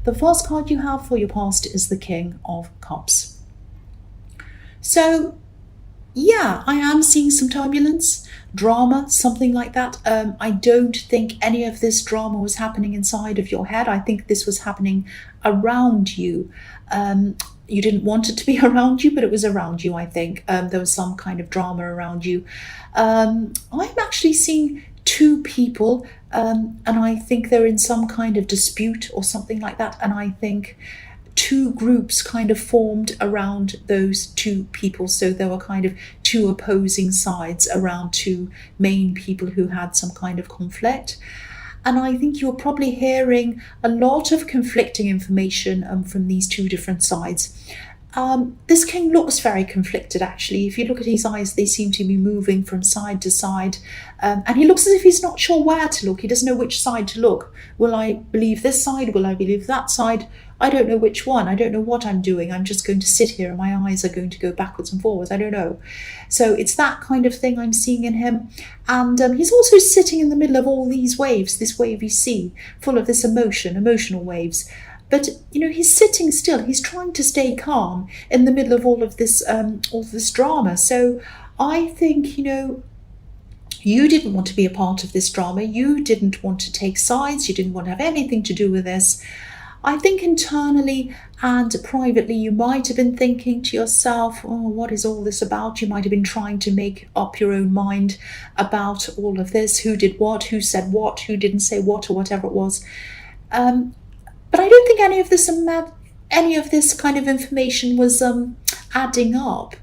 The first card you have for your past is the King of Cups. So yeah, I am seeing some turbulence, drama, something like that. I don't think any of this drama was happening inside of your head. I think this was happening around you. You didn't want it to be around you, but it was around you, I think. There was some kind of drama around you. I'm actually seeing two people, and I think they're in some kind of dispute or something like that. And I think two groups kind of formed around those two people. So there were kind of two opposing sides around two main people who had some kind of conflict. And I think you're probably hearing a lot of conflicting information from these two different sides. This king looks very conflicted, actually. If you look at his eyes, they seem to be moving from side to side. And he looks as if he's not sure where to look. He doesn't know which side to look. Will I believe this side? Will I believe that side? I don't know which one. I don't know what I'm doing. I'm just going to sit here and my eyes are going to go backwards and forwards. I don't know. So it's that kind of thing I'm seeing in him. And he's also sitting in the middle of all these waves, this wavy sea, full of this emotional waves. But, he's sitting still. He's trying to stay calm in the middle of all of this drama. So I think, you didn't want to be a part of this drama. You didn't want to take sides. You didn't want to have anything to do with this. I think internally and privately, you might have been thinking to yourself, oh, what is all this about? You might have been trying to make up your own mind about all of this. Who did what? Who said what? Who didn't say what? Or whatever it was. But I don't think any of this kind of information was adding up.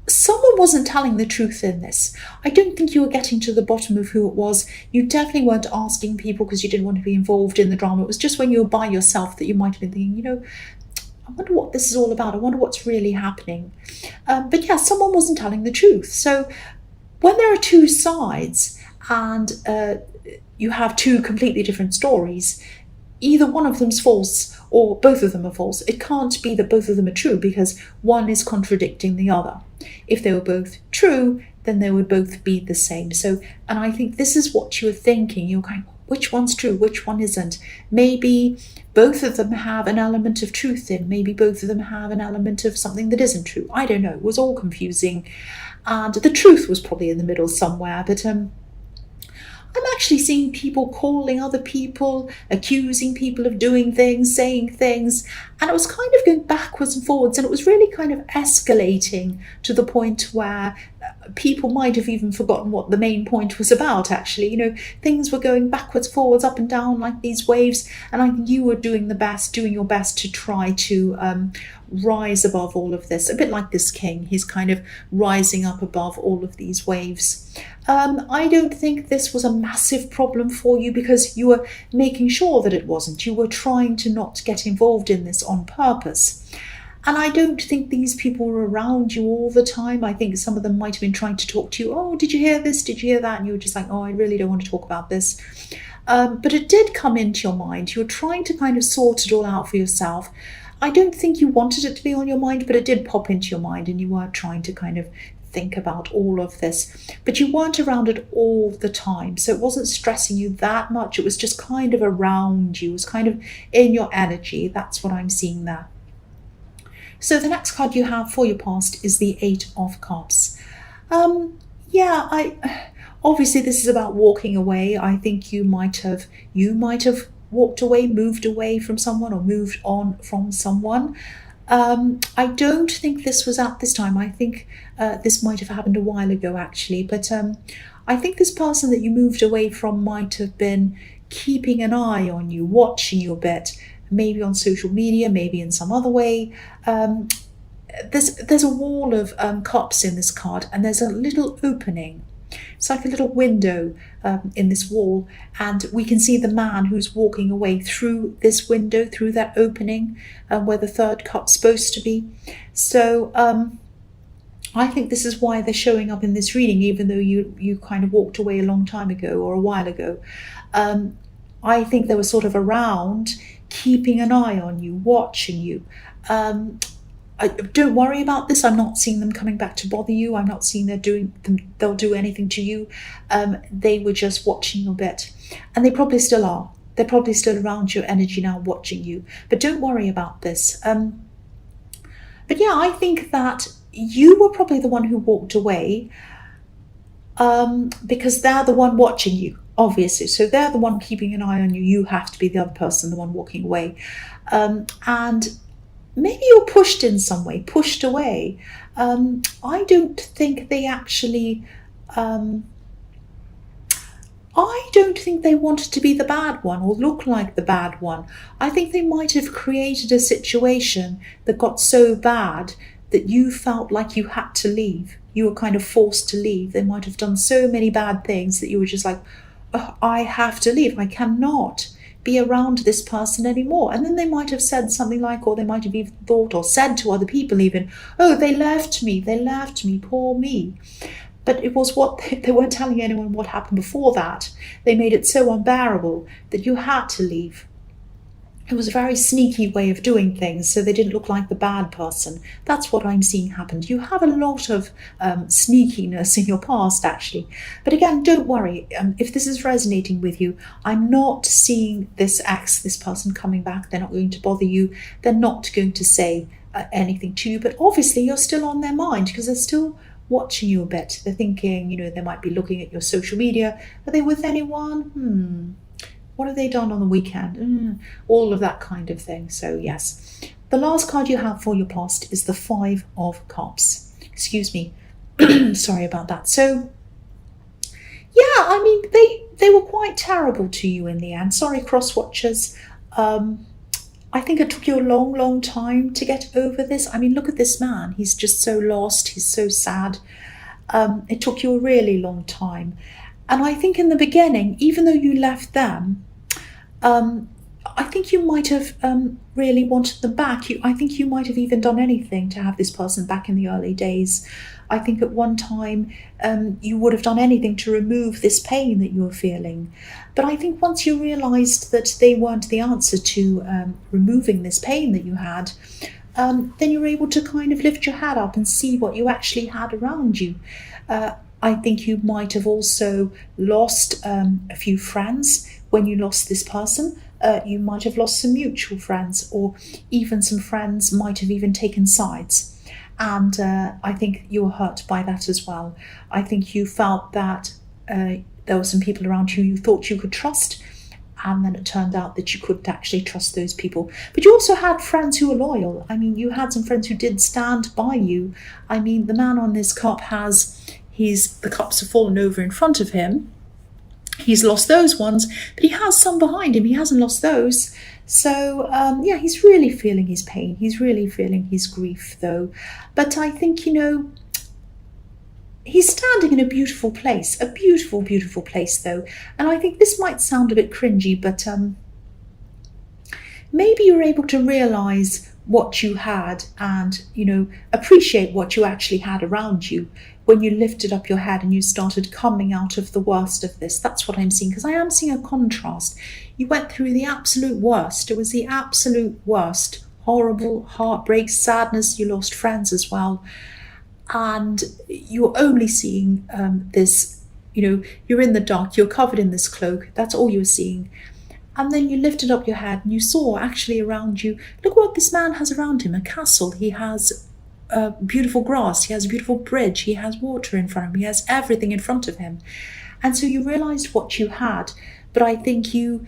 Someone wasn't telling the truth in this. I don't think you were getting to the bottom of who it was. You definitely weren't asking people because you didn't want to be involved in the drama. It was just when you were by yourself that you might have been thinking, I wonder what this is all about. I wonder what's really happening. But yeah, someone wasn't telling the truth. So when there are two sides and you have two completely different stories, either one of them's false or both of them are false. It can't be that both of them are true because one is contradicting the other. If they were both true, then they would both be the same. So, and I think this is what you were thinking. You're going, which one's true? Which one isn't? Maybe both of them have an element of truth in. Maybe both of them have an element of something that isn't true. I don't know. It was all confusing. And the truth was probably in the middle somewhere. But I'm actually seeing people calling other people, accusing people of doing things, saying things, and it was kind of going backwards and forwards, and it was really kind of escalating to the point where people might have even forgotten what the main point was about, actually. Things were going backwards, forwards, up and down like these waves, and I think you were doing your best to try to rise above all of this, a bit like this king. He's kind of rising up above all of these waves. I don't think this was a massive problem for you because you were making sure that it wasn't. You were trying to not get involved in this on purpose. And I don't think these people were around you all the time. I think some of them might have been trying to talk to you. Oh, did you hear this? Did you hear that? And you were just like, oh, I really don't want to talk about this. But it did come into your mind. You were trying to kind of sort it all out for yourself. I don't think you wanted it to be on your mind, but it did pop into your mind and you were trying to kind of think about all of this. But you weren't around it all the time. So it wasn't stressing you that much. It was just kind of around you. It was kind of in your energy. That's what I'm seeing there. So the next card you have for your past is the Eight of Cups. Obviously this is about walking away. I think you might have walked away, moved away from someone, or moved on from someone. I don't think this was at this time. I think this might have happened a while ago, actually. But I think this person that you moved away from might have been keeping an eye on you, watching you a bit, maybe on social media, maybe in some other way. There's a wall of cups in this card, and there's a little opening. It's like a little window in this wall, and we can see the man who's walking away through this window, through that opening, where the third cup's supposed to be. So I think this is why they're showing up in this reading, even though you kind of walked away a long time ago or a while ago. I think they were sort of around, keeping an eye on you, watching you. Don't worry about this. I'm not seeing them coming back to bother you. I'm not seeing they'll do anything to you. They were just watching you a bit, and they probably still are. They're probably still around your energy now, watching you. But don't worry about this. But yeah, I think that you were probably the one who walked away, because they're the one watching you, obviously. So they're the one keeping an eye on you. You have to be the other person, the one walking away. And maybe you're pushed in some way, pushed away. I don't think they actually... I don't think they wanted to be the bad one or look like the bad one. I think they might have created a situation that got so bad that you felt like you had to leave. You were kind of forced to leave. They might have done so many bad things that you were just like, oh, I have to leave. I cannot be around this person anymore. And then they might have said something like, or they might have even thought or said to other people even, oh, they left me, poor me. But it was what they weren't telling anyone what happened before that. They made it so unbearable that you had to leave. It was a very sneaky way of doing things, so they didn't look like the bad person. That's what I'm seeing happened. You have a lot of sneakiness in your past, actually. But again, don't worry. If this is resonating with you, I'm not seeing this person coming back. They're not going to bother you. They're not going to say anything to you. But obviously, you're still on their mind because they're still watching you a bit. They're thinking, they might be looking at your social media. Are they with anyone? What have they done on the weekend? All of that kind of thing. So yes, the last card you have for your past is the 5 of Cups. Excuse me. Sorry about that. So yeah, I mean, they were quite terrible to you in the end. Sorry, cross watchers. I think it took you a long, long time to get over this. I mean, look at this man. He's just so lost. He's so sad. It took you a really long time. And I think in the beginning, even though you left them, I think you might have really wanted them back. I think you might have even done anything to have this person back in the early days. I think at one time you would have done anything to remove this pain that you were feeling. But I think once you realised that they weren't the answer to removing this pain that you had, then you were able to kind of lift your head up and see what you actually had around you. I think you might have also lost a few friends when you lost this person. You might have lost some mutual friends, or even some friends might have even taken sides. And I think you were hurt by that as well. I think you felt that there were some people around you you thought you could trust, and then it turned out that you couldn't actually trust those people. But you also had friends who were loyal. I mean, you had some friends who did stand by you. I mean, the man on this cup the cups have fallen over in front of him. He's lost those ones, but he has some behind him. He hasn't lost those. So, yeah, he's really feeling his pain. He's really feeling his grief, though. But I think, he's standing in a beautiful place, a beautiful, beautiful place, though. And I think this might sound a bit cringy, but maybe you're able to realise what you had and, appreciate what you actually had around you when you lifted up your head and you started coming out of the worst of this. That's what I'm seeing, because I am seeing a contrast. You went through the absolute worst. It was the absolute worst. Horrible heartbreak, sadness. You lost friends as well. And you're only seeing this, you're in the dark. You're covered in this cloak. That's all you're seeing. And then you lifted up your head and you saw actually around you, look what this man has around him, a castle. He has beautiful grass, he has a beautiful bridge, he has water in front of him, he has everything in front of him. And so you realised what you had, but I think you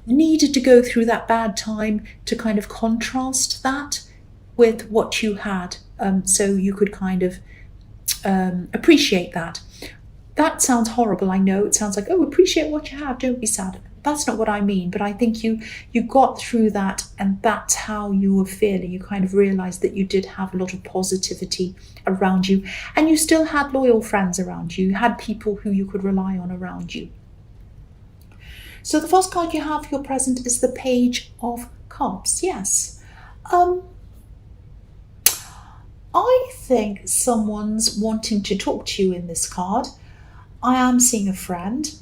needed to go through that bad time to kind of contrast that with what you had, so you could kind of appreciate that. That sounds horrible, I know. It sounds like, oh, appreciate what you have, don't be sad. That's not what I mean, but I think you got through that, and that's how you were feeling. You kind of realised that you did have a lot of positivity around you, and you still had loyal friends around you. You had people who you could rely on around you. So the first card you have for your present is the Page of Cups. Yes. I think someone's wanting to talk to you in this card. I am seeing a friend.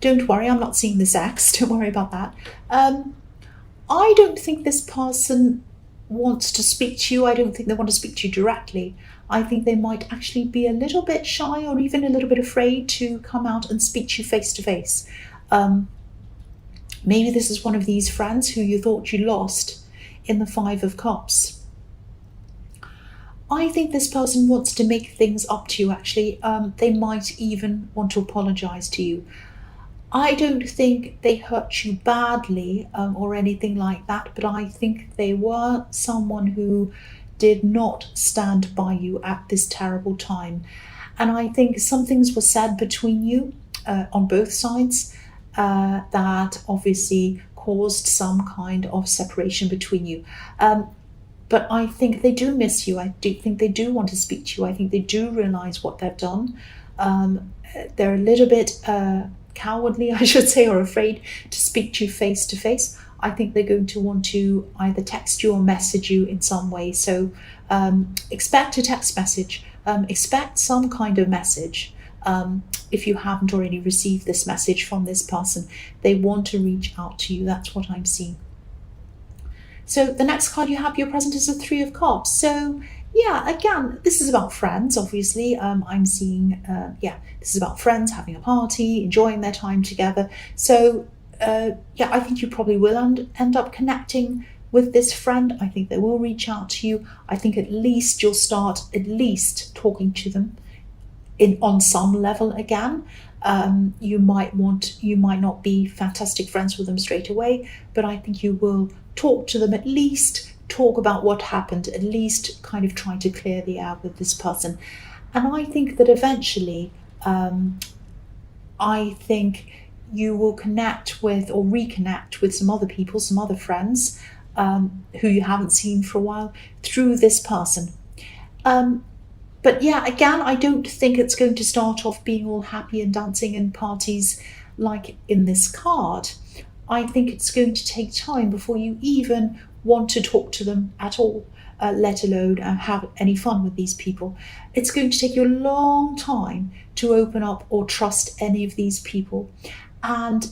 Don't worry, I'm not seeing this ex. Don't worry about that. I don't think this person wants to speak to you. I don't think they want to speak to you directly. I think they might actually be a little bit shy or even a little bit afraid to come out and speak to you face to face. Maybe this is one of these friends who you thought you lost in the Five of Cups. I think this person wants to make things up to you, actually. They might even want to apologize to you. I don't think they hurt you badly or anything like that, but I think they were someone who did not stand by you at this terrible time. And I think some things were said between you on both sides that obviously caused some kind of separation between you. But I think they do miss you. I do think they do want to speak to you. I think they do realize what they've done. They're a little bit cowardly, I should say, or afraid to speak to you face to face. I think they're going to want to either text you or message you in some way. So expect a text message. Expect some kind of message. If you haven't already received this message from this person, they want to reach out to you. That's what I'm seeing. So the next card you have, your present, is the Three of Cups. So yeah, again, this is about friends, obviously. I'm seeing, this is about friends having a party, enjoying their time together. So I think you probably will end up connecting with this friend. I think they will reach out to you. I think at least you'll start talking to them on some level again. You might not be fantastic friends with them straight away, but I think you will talk to them, at least talk about what happened, at least kind of try to clear the air with this person. And I think that eventually, I think you will connect with or reconnect with some other people, some other friends who you haven't seen for a while through this person. But yeah, again, I don't think it's going to start off being all happy and dancing and parties like in this card. I think it's going to take time before you even want to talk to them at all, let alone have any fun with these people. It's going to take you a long time to open up or trust any of these people. And,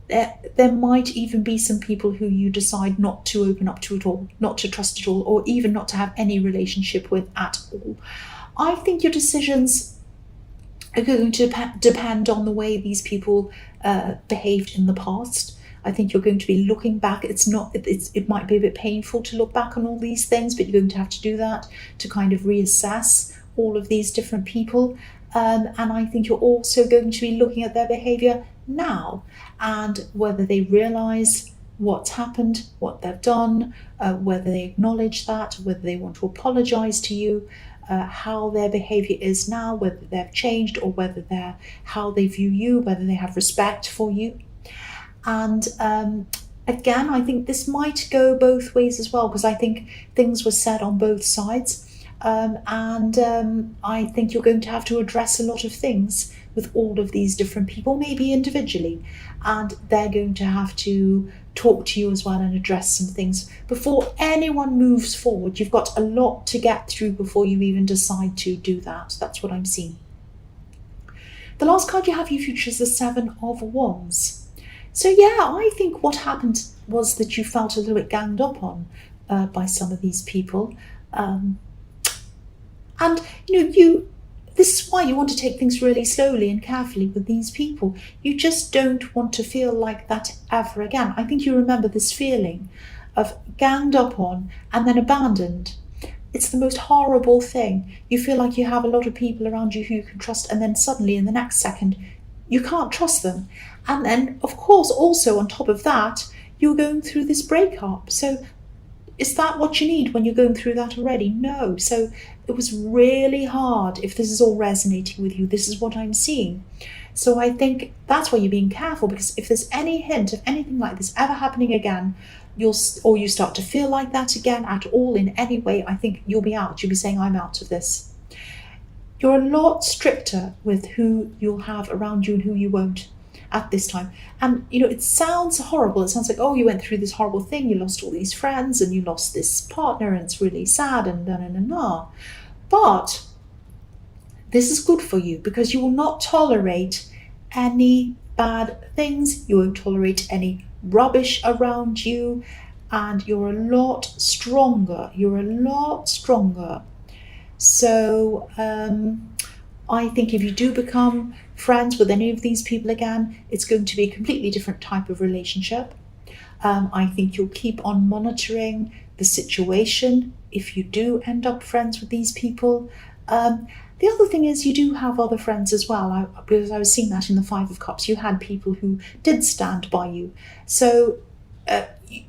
there might even be some people who you decide not to open up to at all, not to trust at all, or even not to have any relationship with at all. I think your decisions are going to depend on the way these people behaved in the past. I think you're going to be looking back. It might be a bit painful to look back on all these things, but you're going to have to do that to kind of reassess all of these different people. And I think you're also going to be looking at their behavior now and whether they realize what's happened, what they've done, whether they acknowledge that, whether they want to apologize to you, how their behavior is now, whether they've changed or whether how they view you, whether they have respect for you. And again, I think this might go both ways as well, because I think things were said on both sides. I think you're going to have to address a lot of things with all of these different people, maybe individually, and they're going to have to talk to you as well and address some things before anyone moves forward. You've got a lot to get through before you even decide to do that. That's what I'm seeing. The last card you have, your future, is the Seven of Wands. So yeah, I think what happened was that you felt a little bit ganged up on by some of these people. And this is why you want to take things really slowly and carefully with these people. You just don't want to feel like that ever again. I think you remember this feeling of ganged up on and then abandoned. It's the most horrible thing. You feel like you have a lot of people around you who you can trust, and then suddenly in the next second, you can't trust them. And then, of course, also on top of that, you're going through this breakup. So is that what you need when you're going through that already? No. So it was really hard. If this is all resonating with you, this is what I'm seeing. So I think that's why you're being careful, because if there's any hint of anything like this ever happening again, you start to feel like that again at all in any way, I think you'll be out. You'll be saying, I'm out of this. You're a lot stricter with who you'll have around you and who you won't at this time. And it sounds horrible. It sounds like, oh, you went through this horrible thing, you lost all these friends and you lost this partner and it's really sad and na. But this is good for you, because you will not tolerate any bad things. You won't tolerate any rubbish around you, and you're a lot stronger. So I think if you do become friends with any of these people again, it's going to be a completely different type of relationship. I think you'll keep on monitoring the situation if you do end up friends with these people. The other thing is you do have other friends as well, because I was seeing that in the Five of Cups. You had people who did stand by you. So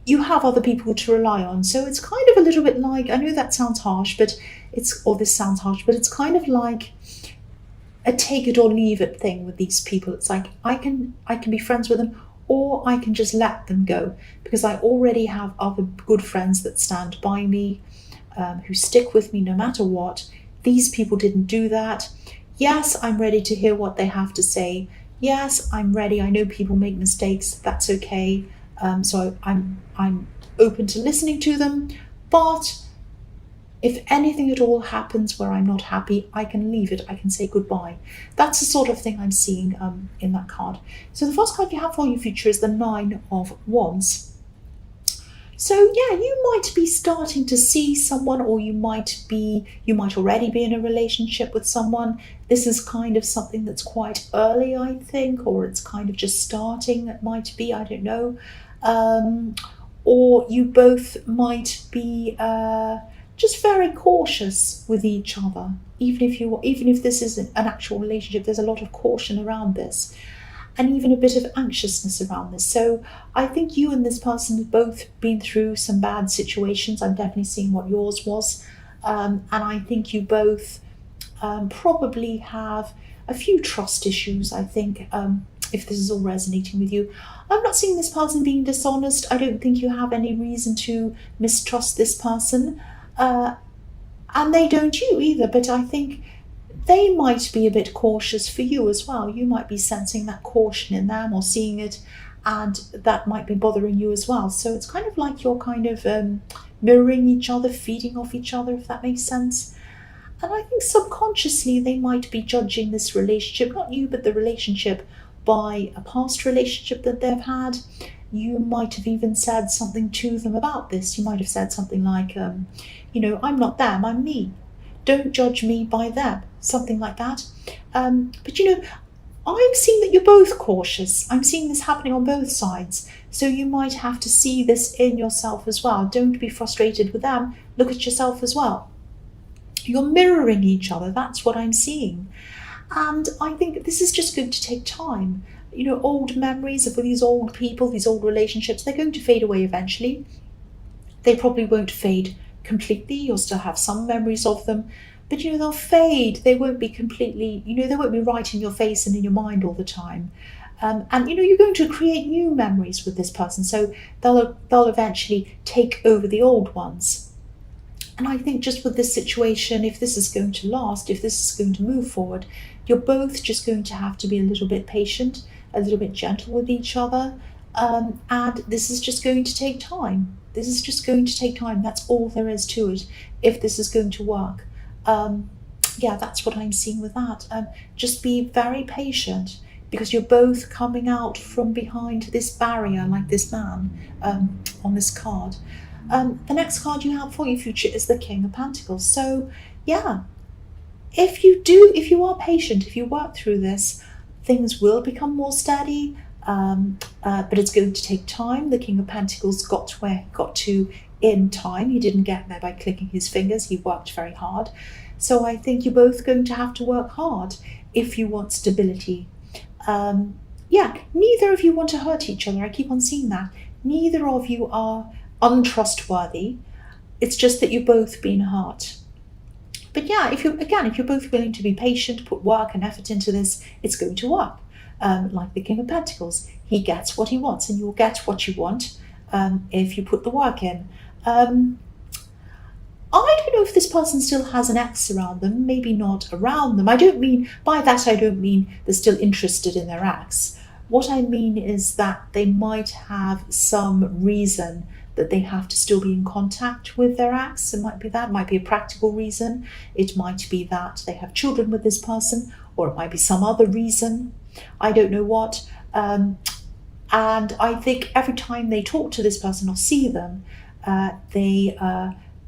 you have other people to rely on. So it's kind of a little bit like, I know that sounds harsh, but this sounds harsh, but it's kind of like a take it or leave it thing with these people. It's like I can be friends with them, or I can just let them go, because I already have other good friends that stand by me, who stick with me no matter what. These people didn't do that. Yes, I'm ready to hear what they have to say. Yes, I'm ready. I know people make mistakes. That's okay. So I'm open to listening to them. But if anything at all happens where I'm not happy, I can leave it. I can say goodbye. That's the sort of thing I'm seeing in that card. So the first card you have for your future is the Nine of Wands. So yeah, you might be starting to see someone, or you might already be in a relationship with someone. This is kind of something that's quite early, I think, or it's kind of just starting. It might be, I don't know. Or you both might be just very cautious with each other. Even if this isn't an actual relationship, there's a lot of caution around this, and even a bit of anxiousness around this. So I think you and this person have both been through some bad situations. I'm definitely seeing what yours was. And I think you both probably have a few trust issues, I think, if this is all resonating with you. I'm not seeing this person being dishonest. I don't think you have any reason to mistrust this person. And they don't you either, but I think they might be a bit cautious for you as well. You might be sensing that caution in them or seeing it, and that might be bothering you as well. So it's kind of like you're kind of mirroring each other, feeding off each other, if that makes sense. And I think subconsciously they might be judging this relationship, not you, but the relationship, by a past relationship that they've had. You might have even said something to them about this. You might have said something like, I'm not them, I'm me. Don't judge me by them, something like that. But I'm seeing that you're both cautious. I'm seeing this happening on both sides. So you might have to see this in yourself as well. Don't be frustrated with them. Look at yourself as well. You're mirroring each other. That's what I'm seeing. And I think this is just going to take time. Old memories of these old people, these old relationships, they're going to fade away eventually. They probably won't fade completely. You'll still have some memories of them, but they'll fade. They won't be completely, they won't be right in your face and in your mind all the time. And you're going to create new memories with this person, so they'll eventually take over the old ones. And I think just with this situation, if this is going to last, if this is going to move forward, you're both just going to have to be a little bit patient, a little bit gentle with each other. And this is just going to take time. This is just going to take time. That's all there is to it, if this is going to work. That's what I'm seeing with that. Just be very patient, because you're both coming out from behind this barrier, like this man on this card. The next card you have for your future is the King of Pentacles. So yeah, if you are patient, if you work through this, things will become more steady. But it's going to take time. The King of Pentacles got to where he got to in time. He didn't get there by clicking his fingers. He worked very hard. So I think you're both going to have to work hard if you want stability. Neither of you want to hurt each other. I keep on seeing that. Neither of you are untrustworthy. It's just that you've both been hurt. But yeah, if you're both willing to be patient, put work and effort into this, it's going to work. Like the King of Pentacles, he gets what he wants, and you'll get what you want if you put the work in. I don't know if this person still has an ex around them, maybe not around them. I don't mean they're still interested in their ex. What I mean is that they might have some reason that they have to still be in contact with their ex. It might be that, it might be a practical reason. It might be that they have children with this person, or it might be some other reason. I don't know what. And I think every time they talk to this person or see them,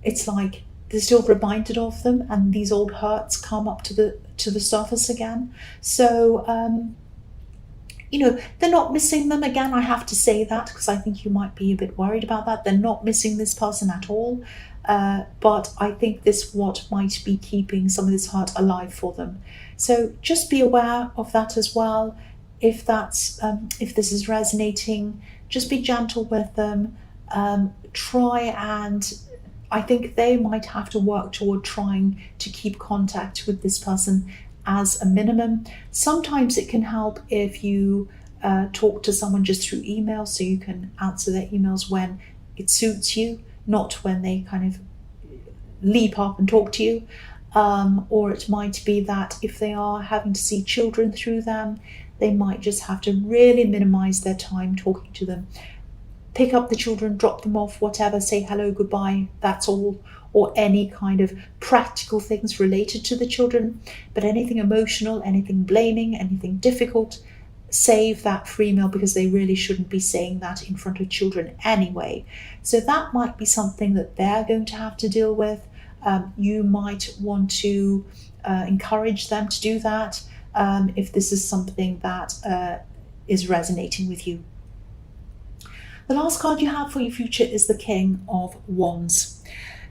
it's like they're still reminded of them, and these old hurts come up to the surface again. So they're not missing them. Again, I have to say that because I think you might be a bit worried about that. They're not missing this person at all. But I think this what might be keeping some of this hurt alive for them. So just be aware of that as well. If this is resonating, just be gentle with them. Try, and I think they might have to work toward trying to keep contact with this person as a minimum. Sometimes it can help if you talk to someone just through email, so you can answer their emails when it suits you, not when they kind of leap up and talk to you. Or it might be that if they are having to see children through them, they might just have to really minimize their time talking to them. Pick up the children, drop them off, whatever, say hello, goodbye, that's all. Or any kind of practical things related to the children. But anything emotional, anything blaming, anything difficult, save that for email, because they really shouldn't be saying that in front of children anyway. So that might be something that they're going to have to deal with. You might want to encourage them to do that if this is something that is resonating with you. The last card you have for your future is the King of Wands.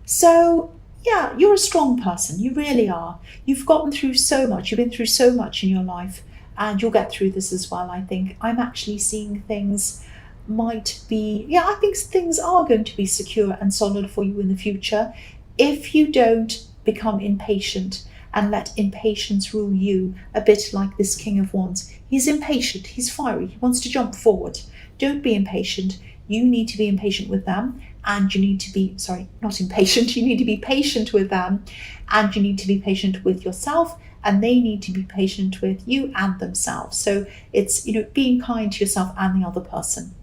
So yeah, you're a strong person. You really are. You've gotten through so much. You've been through so much in your life, and you'll get through this as well, I think. I'm actually seeing things might be, I think things are going to be secure and solid for you in the future if you don't become impatient and let impatience rule you, a bit like this King of Wands. He's impatient, he's fiery, he wants to jump forward. Don't be impatient. You need to be impatient with them, and you need to be, not impatient, you need to be patient with them, and you need to be patient with yourself, and they need to be patient with you and themselves. So it's, being kind to yourself and the other person.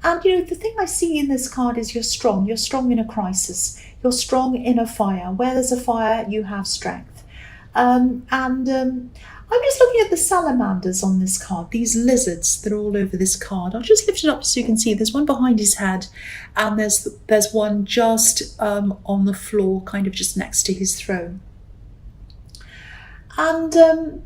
And, the thing I see in this card is you're strong. You're strong in a crisis. You're strong in a fire. Where there's a fire, you have strength. I'm just looking at the salamanders on this card, these lizards that are all over this card. I'll just lift it up so you can see. There's one behind his head, and there's one just on the floor, kind of just next to his throne. And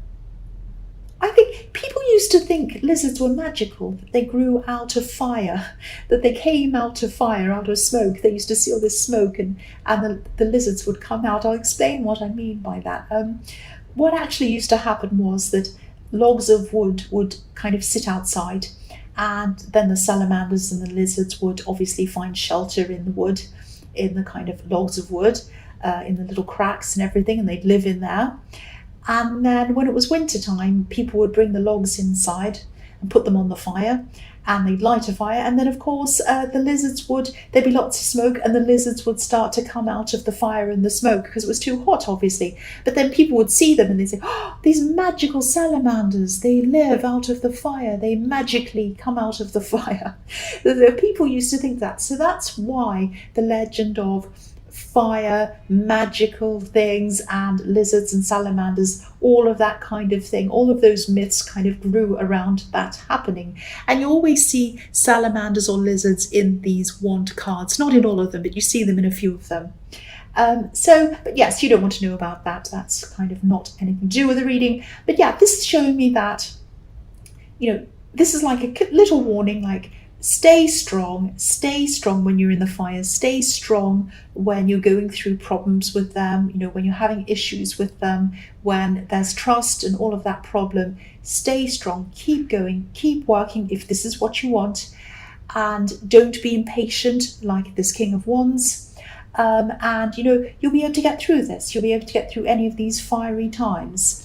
I think people used to think lizards were magical, that they grew out of fire, that they came out of fire, out of smoke. They used to see all this smoke and the lizards would come out. I'll explain what I mean by that. What actually used to happen was that logs of wood would kind of sit outside, and then the salamanders and the lizards would obviously find shelter in the wood, in the kind of logs of wood, in the little cracks and everything, and they'd live in there. And then when it was winter time, people would bring the logs inside and put them on the fire, and they'd light a fire. And then, of course, there'd be lots of smoke, and the lizards would start to come out of the fire and the smoke because it was too hot, obviously. But then people would see them and they'd say, oh, these magical salamanders, they live out of the fire. They magically come out of the fire. The people used to think that. So that's why the legend of fire, magical things, and lizards and salamanders, all of that kind of thing, all of those myths kind of grew around that happening. And you always see salamanders or lizards in these wand cards, not in all of them, but you see them in a few of them. But yes, you don't want to know about that. That's kind of not anything to do with the reading. But yeah, this is showing me that, this is like a little warning, like, stay strong when you're in the fire, stay strong when you're going through problems with them, when you're having issues with them, when there's trust and all of that problem. Stay strong, keep going, keep working if this is what you want, and don't be impatient like this King of Wands. And you'll be able to get through this. You'll be able to get through any of these fiery times.